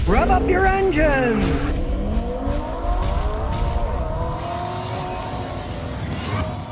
Rev up your engines.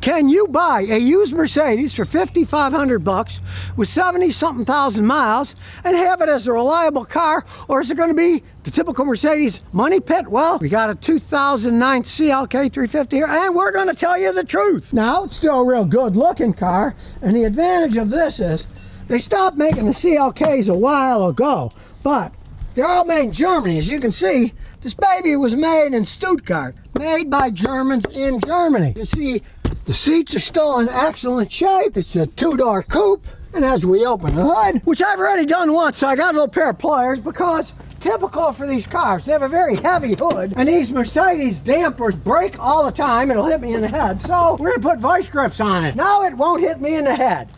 Can you buy a used Mercedes for $5,500 with 70-something thousand miles and have it as a reliable car, or is it going to be the typical Mercedes money pit? Well, we got a 2009 CLK 350 here, and we're going to tell you the truth. Now, it's still a real good-looking car, and the advantage of this is they stopped making the CLKs a while ago, but they're all made in Germany. As you can see, this baby was made in Stuttgart, made by Germans in Germany. You see, the seats are still in excellent shape. It's a two-door coupe, and as we open the hood, which I've already done once, so I got a little pair of pliers, because typical for these cars, they have a very heavy hood, and these Mercedes dampers break all the time. It'll hit me in the head, so we're gonna put vice grips on it. Now it won't hit me in the head.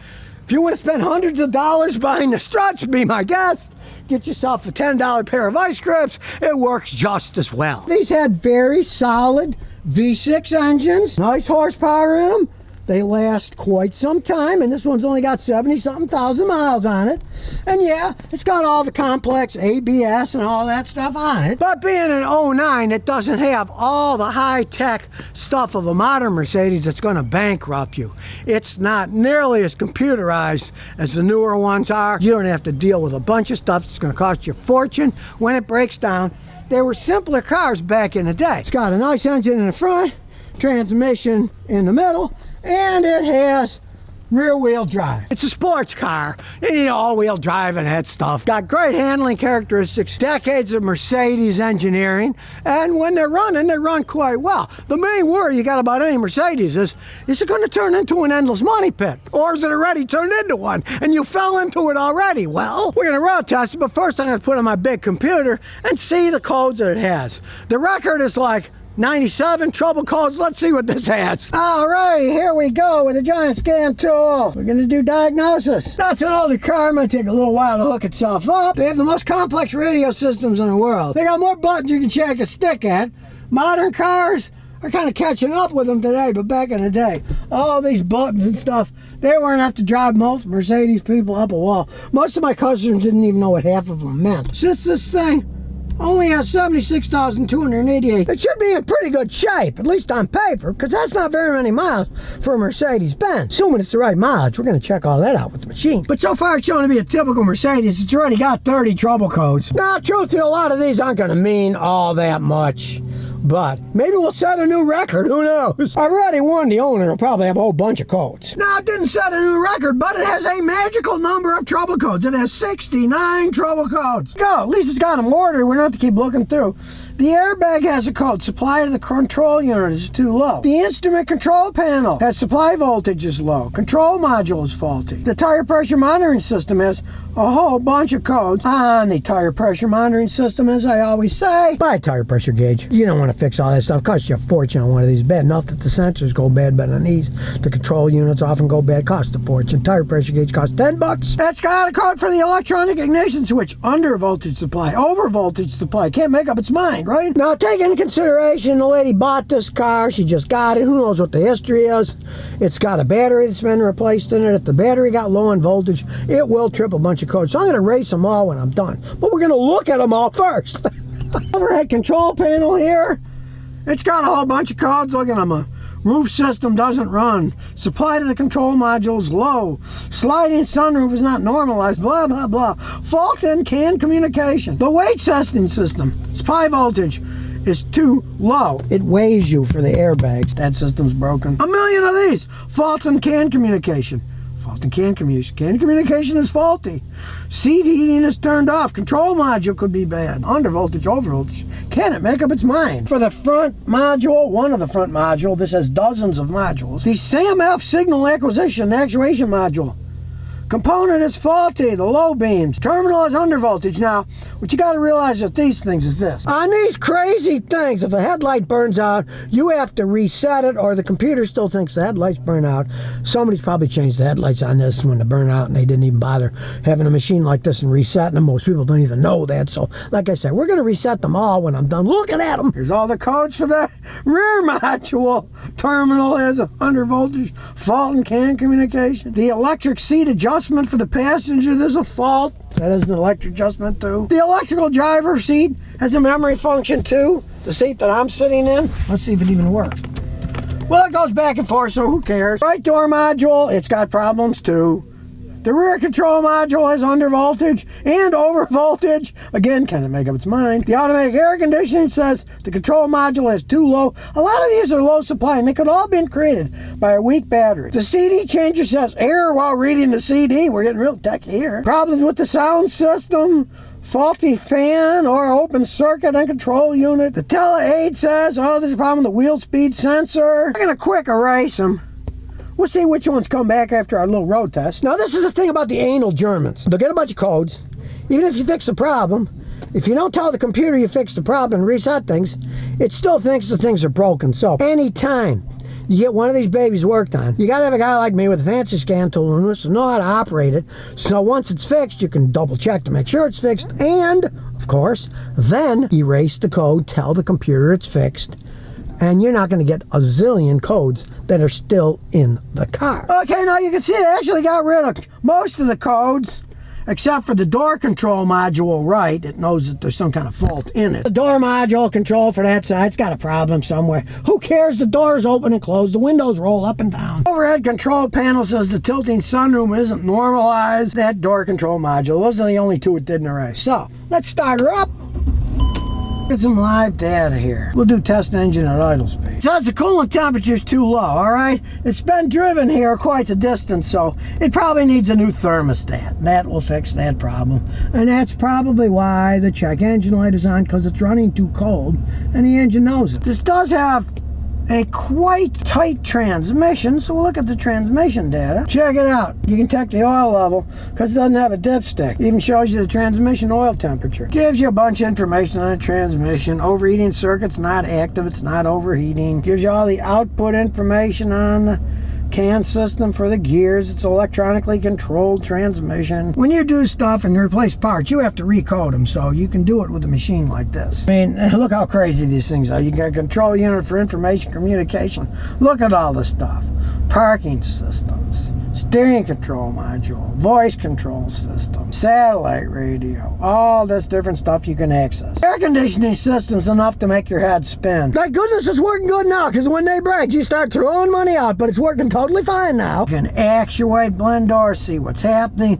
If you want to spend hundreds of dollars buying the struts, be my guest. Get yourself a $10 pair of vice grips. It works just as well. These had very solid V6 engines, nice horsepower in them. They last quite some time, and this one's only got 70-something thousand miles on it. And yeah, it's got all the complex ABS and all that stuff on it. But being an 09, it doesn't have all the high-tech stuff of a modern Mercedes that's going to bankrupt you. It's not nearly as computerized as the newer ones are. You don't have to deal with a bunch of stuff that's going to cost you a fortune when it breaks down. They were simpler cars back in the day. It's got a nice engine in the front, transmission in the middle, and it has rear-wheel drive. It's a sports car. You need all-wheel drive and that stuff. Got great handling characteristics, decades of Mercedes engineering, and when they're running, they run quite well. The main worry you got about any Mercedes is it going to turn into an endless money pit? Or is it already turned into one, and you fell into it already? Well, we're going to road test it, but first I'm going to put it on my big computer and see the codes that it has. The record is like 97 trouble codes. Let's see what this has. All right, here we go with a giant scan tool. We're gonna do diagnosis. That's an older car. It might take a little while to hook itself up. They have the most complex radio systems in the world. They got more buttons you can shake a stick at. Modern cars are kind of catching up with them today, but back in the day, all these buttons and stuff, they weren't enough to drive most Mercedes people up a wall. Most of my customers didn't even know what half of them meant. Since this thing only has 76,288. It should be in pretty good shape, at least on paper, because that's not very many miles for a Mercedes Benz. Assuming it's the right mileage, we're going to check all that out with the machine. But so far it's showing to be a typical Mercedes. It's already got 30 trouble codes. Now, truthfully, a lot of these aren't going to mean all that much, but maybe we'll set a new record. Who knows? I've already warned the owner. It'll probably have a whole bunch of codes. Now, it didn't set a new record, but it has a magical number of trouble codes. It has 69 trouble codes. Go. At least it's got them ordered. We don't have to keep looking through. The airbag has a code. Supply to the control unit is too low. The instrument control panel has supply voltage is low. Control module is faulty. The tire pressure monitoring system has a whole bunch of codes on the tire pressure monitoring system. As I always say, buy a tire pressure gauge. You don't want to fix all that stuff. It costs you a fortune on one of these. Bad enough that the sensors go bad, but on these, the control units often go bad. Cost a fortune. Tire pressure gauge costs $10. That's got a code for the electronic ignition switch. Under voltage supply, over voltage supply. Can't make up its mind, right? Now, take into consideration the lady bought this car. She just got it. Who knows what the history is? It's got a battery that's been replaced in it. If the battery got low in voltage, it will trip a bunch of codes. So I'm going to erase them all when I'm done. But we're going to look at them all first. Overhead control panel here. It's got a whole bunch of codes. Look at them. Roof system doesn't run. Supply to the control module is low. Sliding sunroof is not normalized. Blah, blah, blah. Fault in CAN communication. The weight testing system. Supply voltage is too low. It weighs you for the airbags. That system's broken. A million of these. Fault in CAN communication. Fault in CAN communication. CAN communication is faulty. Seat heating is turned off. Control module could be bad. Under voltage, over voltage. Can it make up its mind? For the front module, one of the front module, this has dozens of modules. The SAMF signal acquisition actuation module. Component is faulty, the low beams. Terminal is under voltage. Now, what you got to realize with these things is this. On these crazy things, if a headlight burns out, you have to reset it, or the computer still thinks the headlights burn out. Somebody's probably changed the headlights on this when they burn out, and they didn't even bother having a machine like this and resetting them. Most people don't even know that. So, like I said, we're going to reset them all when I'm done looking at them. Here's all the codes for the rear module. Terminal has a under voltage, fault in CAN communication. The electric seat adjustment for the passenger, there's a fault. That is an electric adjustment too. The electrical driver seat has a memory function too. The seat that I'm sitting in. Let's see if it even works. Well, it goes back and forth, so who cares? Right door module, it's got problems too. The rear control module has under voltage and over voltage. Again, kind of make up its mind. The automatic air conditioning says the control module is too low. A lot of these are low supply, and they could all have been created by a weak battery. The CD changer says error while reading the CD. We're getting real tech here. Problems with the sound system. Faulty fan or open circuit and control unit. The tele-aid says, oh, there's a problem with the wheel speed sensor. I'm going to quick erase them. We'll see which ones come back after our little road test. Now, this is the thing about the anal Germans. They'll get a bunch of codes. Even if you fix the problem, if you don't tell the computer you fixed the problem and reset things, it still thinks the things are broken. So, anytime you get one of these babies worked on, you gotta have a guy like me with a fancy scan tool and to know how to operate it. So once it's fixed, you can double check to make sure it's fixed. And, of course, then erase the code, tell the computer it's fixed. And you're not going to get a zillion codes that are still in the car. Okay, now you can see I actually got rid of most of the codes, except for the door control module right. It knows that there's some kind of fault in it. The door module control for that side's got a problem somewhere. Who cares? The doors open and close. The windows roll up and down. Overhead control panel says the tilting sunroom isn't normalized. That door control module. Those are the only two it didn't erase. So, let's start her up. Get some live data here. We'll do test engine at idle speed. It says the coolant temperature's too low, alright? It's been driven here quite a distance, so it probably needs a new thermostat. That will fix that problem. And that's probably why the check engine light is on, because it's running too cold, and the engine knows it. This does have a quite tight transmission, so we'll look at the transmission data. Check it out. You can check the oil level because it doesn't have a dipstick. It even shows you the transmission oil temperature. Gives you a bunch of information on the transmission. Overheating circuit's not active, it's not overheating. Gives you all the output information on the CAN system for the gears. It's electronically controlled transmission. When you do stuff and replace parts, you have to recode them, so you can do it with a machine like this. I mean, look how crazy these things are. You got a control unit for information communication. Look at all this stuff. Parking systems, steering control module, voice control system, satellite radio, all this different stuff you can access. Air conditioning system's enough to make your head spin. Thank goodness it's working good now, because when they break, you start throwing money out, but it's working totally fine now. You can actuate blend doors, see what's happening.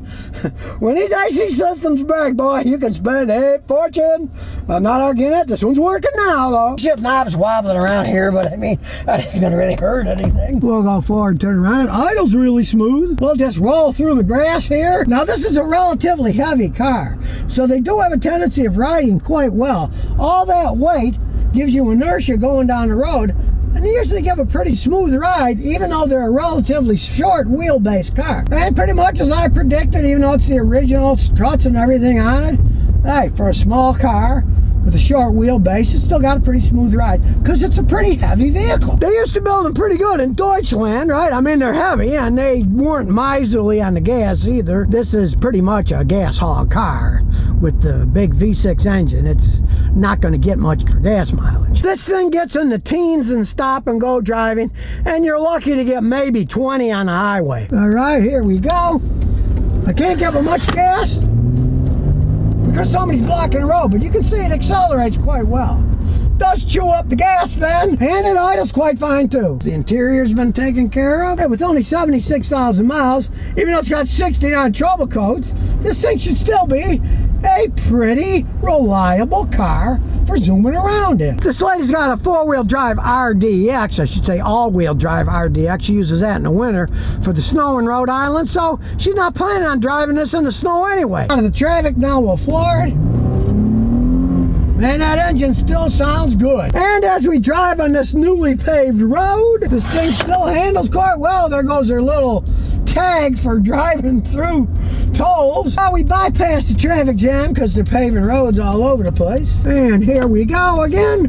When these IC systems break, boy, you can spend a fortune. I'm not arguing it. This one's working now, though. Shift knob's wobbling around here, but I mean, that ain't gonna really hurt anything. We'll go forward, turn around. Idle's really smooth. We'll just roll through the grass here. Now, this is a relatively heavy car, so they do have a tendency of riding quite well. All that weight gives you inertia going down the road, and they usually give a pretty smooth ride, even though they're a relatively short wheelbase car. And pretty much as I predicted, even though it's the original struts and everything on it, hey, for a small car with a short wheelbase, it's still got a pretty smooth ride because it's a pretty heavy vehicle. They used to build them pretty good in Deutschland, right? I mean, they're heavy and they weren't miserly on the gas either. This is pretty much a gas hog car with the big V6 engine. It's not going to get much for gas mileage. This thing gets in the teens in stop and go driving, and you're lucky to get maybe 20 on the highway. All right, here we go. I can't give it much gas because somebody's blocking the road, but you can see it accelerates quite well. Does chew up the gas then, and it idles quite fine too. The interior's been taken care of. With only 76,000 miles, even though it's got 69 trouble codes, this thing should still be a pretty reliable car for zooming around in. This lady's got a four-wheel drive RDX, I should say all-wheel drive RDX. She uses that in the winter for the snow in Rhode Island, so she's not planning on driving this in the snow anyway. Out of the traffic now, we'll floor it. Man, that engine still sounds good. And as we drive on this newly paved road, this thing still handles quite well. There goes her little tag for driving through tolls. Now we bypass the traffic jam because they're paving roads all over the place. And here we go again.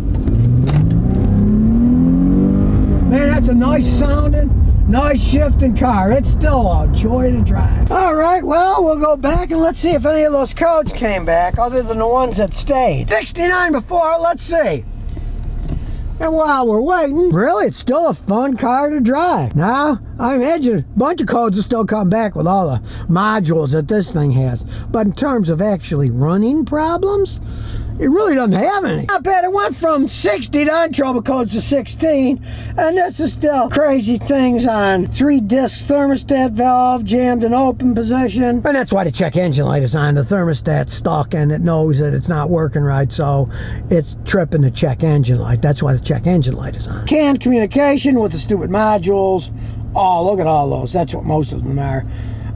Man, that's a nice sounding, nice shifting car. It's still a joy to drive. All right, well, we'll go back and let's see if any of those codes came back other than the ones that stayed. 69 before, let's see. And while we're waiting, really, it's still a fun car to drive. Now, I imagine a bunch of codes will still come back with all the modules that this thing has. But in terms of actually running problems, it really doesn't have any. Not bad. It went from 60 to untroubled codes to 16, and this is still crazy things on 3-disc thermostat valve jammed in open position. And that's why the check engine light is on. The thermostat's stuck and it knows that it's not working right, so it's tripping the check engine light. That's why the check engine light is on. Canned communication with the stupid modules. Oh, look at all those. That's what most of them are.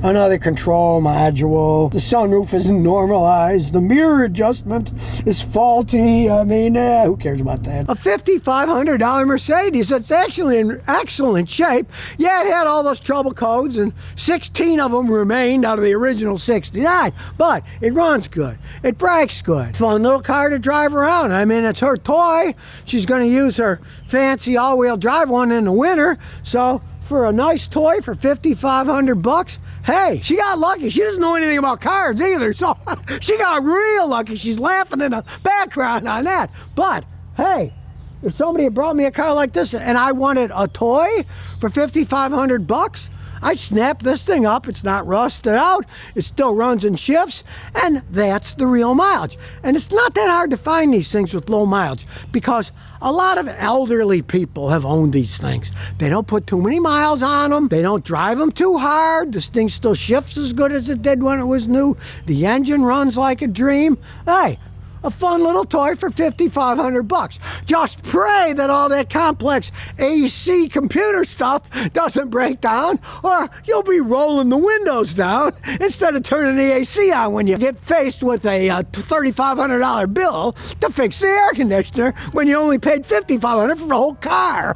Another control module. The sunroof isn't normalized. The mirror adjustment is faulty. I mean, who cares about that? A $5,500 Mercedes that's actually in excellent shape. Yeah, it had all those trouble codes, and 16 of them remained out of the original 69. But it runs good. It brakes good. Fun little car to drive around. I mean, it's her toy. She's going to use her fancy all-wheel drive one in the winter. So for a nice toy for $5,500, hey, she got lucky. She doesn't know anything about cars either, so she got real lucky. She's laughing in the background on that. But hey, if somebody had brought me a car like this and I wanted a toy for $5,500, I'd snap this thing up. It's not rusted out. It still runs and shifts, and that's the real mileage. And it's not that hard to find these things with low mileage, because a lot of elderly people have owned these things. They don't put too many miles on them. They don't drive them too hard. This thing still shifts as good as it did when it was new. The engine runs like a dream. Hey, a fun little toy for $5,500. Just pray that all that complex AC computer stuff doesn't break down, or you'll be rolling the windows down instead of turning the AC on when you get faced with a $3,500 bill to fix the air conditioner when you only paid $5,500 for the whole car.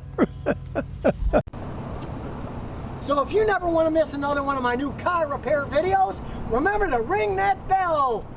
So if you never want to miss another one of my new car repair videos, remember to ring that bell.